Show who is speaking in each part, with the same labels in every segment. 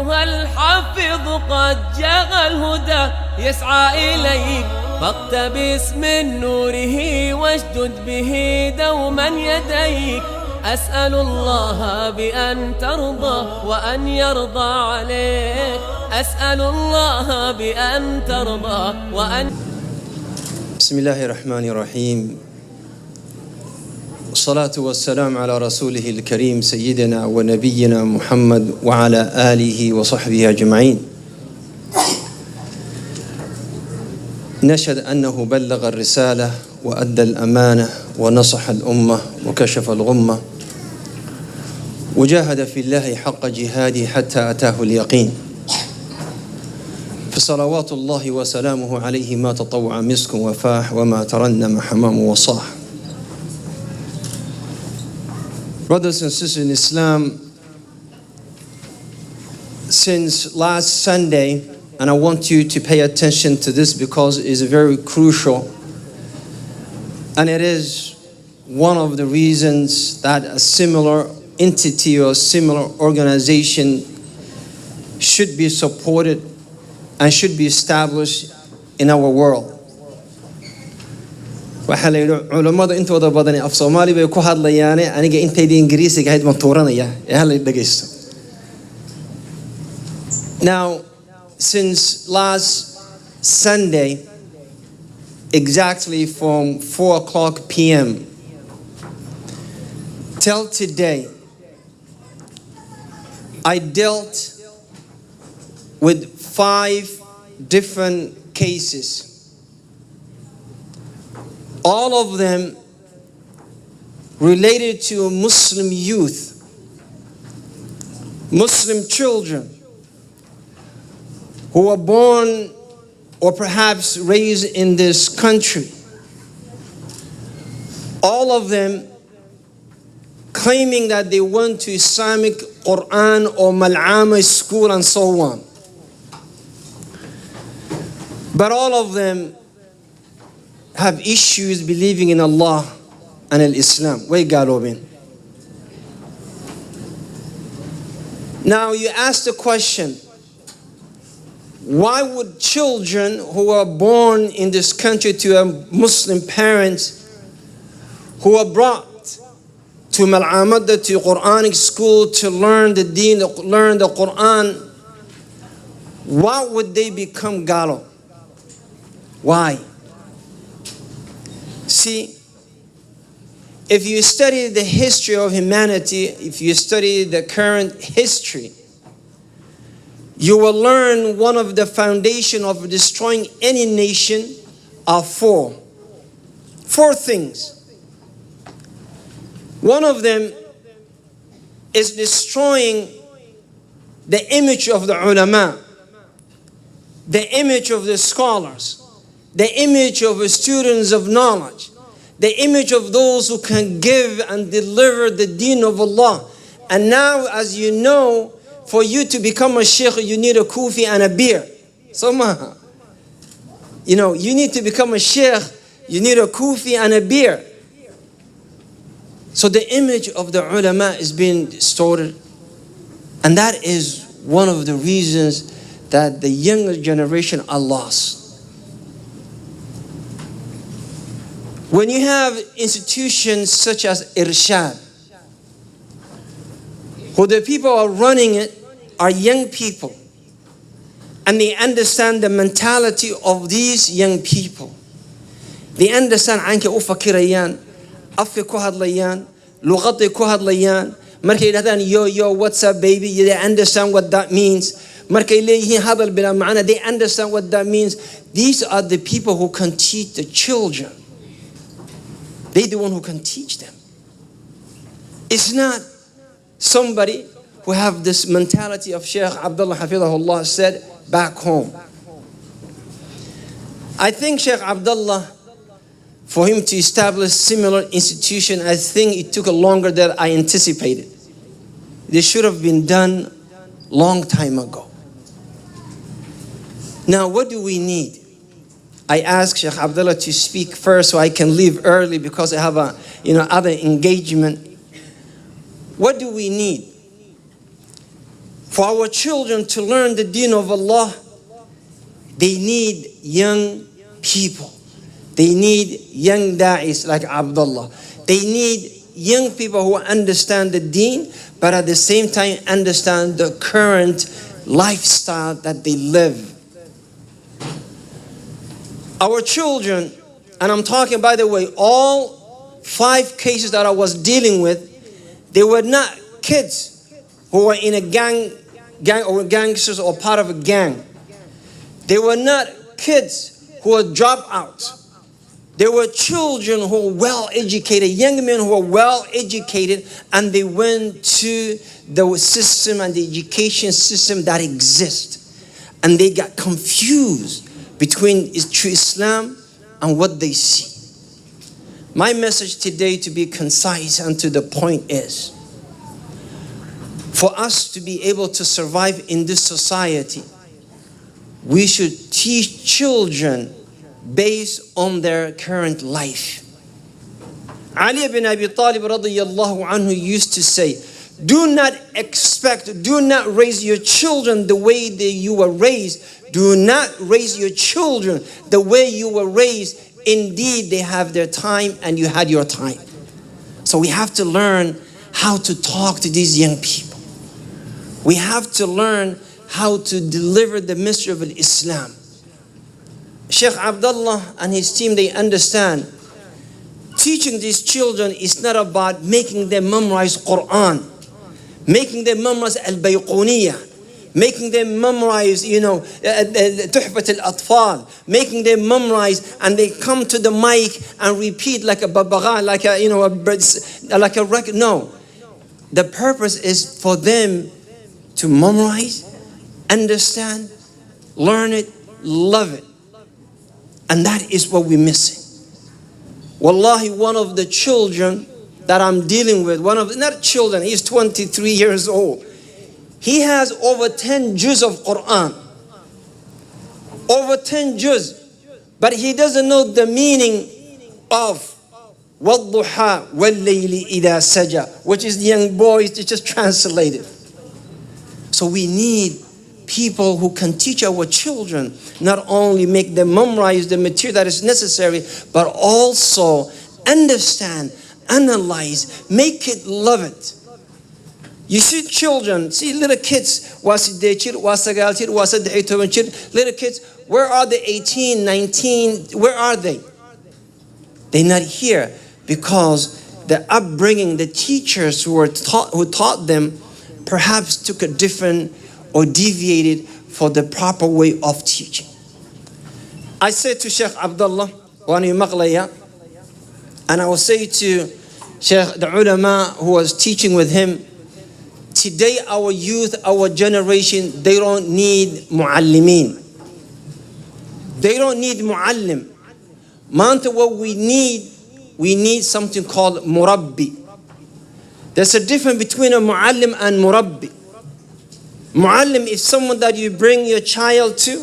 Speaker 1: أيها الحافظ قد جاء الهدى يسعى إليك، فاقتبس من نوره واشدد به دوما يديك. أسأل الله بأن ترضى وأن يرضى عليك، أسأل الله بأن ترضى وأن.
Speaker 2: بسم الله الرحمن الرحيم، والصلاة والسلام على رسوله الكريم سيدنا ونبينا محمد وعلى آله وصحبه أجمعين. نشهد أنه بلغ الرسالة وأدى الأمانة ونصح الأمة وكشف الغمة وجاهد في الله حق جهاده حتى أتاه اليقين. فصلوات الله وسلامه عليه ما تطوع مسك وفاح وما ترنم حمام وصاح. Brothers and sisters in Islam, since last Sunday, and I want you to pay attention to this because it is very crucial, and it is one of the reasons that a similar entity or similar organization should be supported and should be established in our world. waxaa la yidhi culammada intooda badani af Soomaali bay ku hadlayaane aniga intaydii Ingiriisiga ahayd ma tuuranaya ee hala dhageysto. Now, since last Sunday, exactly from 4:00 p.m. till today, I dealt with 5 different cases. All of them related to Muslim youth, Muslim children who were born or perhaps raised in this country. All of them claiming that they went to Islamic Quran or Mal'ama school and so on. But all of them have issues believing in Allah and Islam. Now you ask the question, why would children who are born in this country to a Muslim parents, who are brought to Mal'amada, to Quranic school to learn the deen, learn the Quran, why would they become Galo? Why? See, if you study the history of humanity, if you study the current history, you will learn one of the foundation of destroying any nation are 4 things. One of them is destroying the image of the ulama, the image of the scholars, the image of the students of knowledge, the image of those who can give and deliver the deen of Allah. And now, as you know, for you to become a sheikh, you need a kufi and a beard. So, you need to become a sheikh, you need a kufi and a beard. So the image of the ulama is being distorted. And that is one of the reasons that the younger generation are lost. When you have institutions such as Irshad, who the people are running it are young people, and they understand the mentality of these young people. They understand anke u fakirayaan, afka ku hadlayaan, luqadda ku hadlayaan, markay yidhahdaan yo what's up baby, they understand what that means. Markay leeyihiin hadal bila macna, they understand what that means. These are the people who can teach the children. They're the one who can teach them. It's not somebody who have this mentality of Sheikh Abdullah Hafidahullah said back home. I think Sheikh Abdullah, for him to establish similar institution, I think it took longer than I anticipated. This should have been done long time ago. Now, what do we need? I asked Sheikh Abdullah to speak first so I can leave early because I have a other engagement. What do we need? For our children to learn the deen of Allah, they need young people. They need young da'is like Abdullah. They need young people who understand the deen, but at the same time understand the current lifestyle that they live. Our children, and I'm talking, by the way, all 5 cases that I was dealing with, they were not kids who were in a gang or gangsters or part of a gang. They were not kids who were dropouts. They were children who were well educated, young men who were well educated, and they went to the system and the education system that exists. And they got confused between true Islam and what they see. My message today, to be concise and to the point, is for us to be able to survive in this society, we should teach children based on their current life. Ali ibn Abi Talib radiyallahu anhu used to say, do not raise your children the way that you were raised. Do not raise your children the way you were raised. Indeed, they have their time and you had your time. So we have to learn how to talk to these young people. We have to learn how to deliver the mystery of Islam. Sheikh Abdullah and his team, they understand teaching these children is not about making them memorize Quran, making them memorize Al-Bayquniyah, making them memorize, Tuhfat al-Atfal, making them memorize and they come to the mic and repeat like a babagha, like a record. No. The purpose is for them to memorize, understand, learn it, love it. And that is what we're missing. Wallahi, one of the children that I'm dealing with, not children, he's 23 years old. He has over 10 juz of Quran. Over 10 juz. But he doesn't know the meaning of وَالضُّحَى وَاللَّيْلِ إِذَا سَجَى, which is the young boys, they just translated. So we need people who can teach our children, not only make them memorize the material that is necessary, but also understand, analyze, make it, love it. You see children, see little kids, little kids, where are they, 18, 19, where are they? They're not here because the upbringing, the teachers who taught them perhaps took a different or deviated for the proper way of teaching. I said to Sheikh Abdullah, and I will say to Sheikh, the ulama who was teaching with him, today our youth, our generation, they don't need muallimin. They don't need muallim. Manta, what we need something called murabbi. There's a difference between a muallim and murabbi. Muallim is someone that you bring your child to.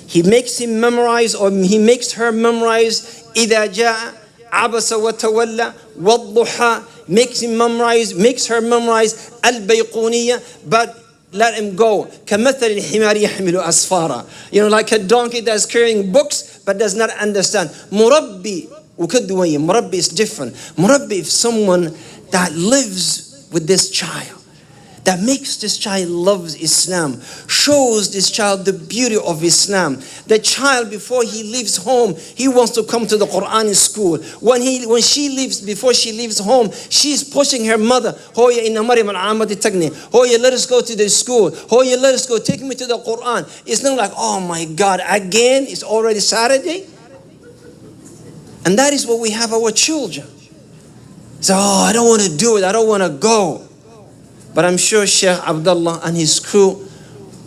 Speaker 2: He makes him memorize, or he makes her memorize إِذَا جَاءَ عَبَسَ وَتَوَلَّى وَالضُّحَى, makes him memorize, makes her memorize Al-Bayquniyah, but let him go. كَمَثَلِ الْحِمَارِ يَحْمِلُ أَسْفَارًا. Like a donkey that's carrying books but does not understand. Murabbi, Murabbi is different. Murabbi is someone that lives with this child, that makes this child loves Islam, shows this child the beauty of Islam. The child, before he leaves home, he wants to come to the Quran school. When she leaves, before she leaves home, she's pushing her mother, Hoya inna Maryam al-Amati tagni, Hoya, let us go to the school, Hoya, let us go, take me to the Quran. It's not like, oh my God, again, it's already Saturday. And that is what we have our children. So, oh, I don't want to do it, I don't want to go. But I'm sure Sheikh Abdullah and his crew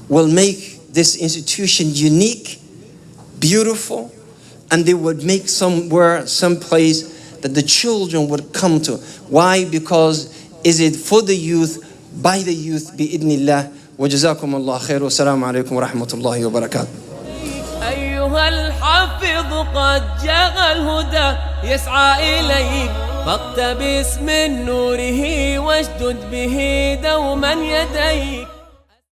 Speaker 2: will make this institution unique, beautiful, and they would make somewhere, someplace that the children would come to. Why? Because is it for the youth, by the youth, bi'idnillah. Wa jazakumullah khair. Wa assalamu alaikum wa rahmatullahi wa barakatuh.
Speaker 1: أيها الحافظ قد جاء الهدى يسعى إليك، فاقتبس من نوره واشدد به دوما يديك.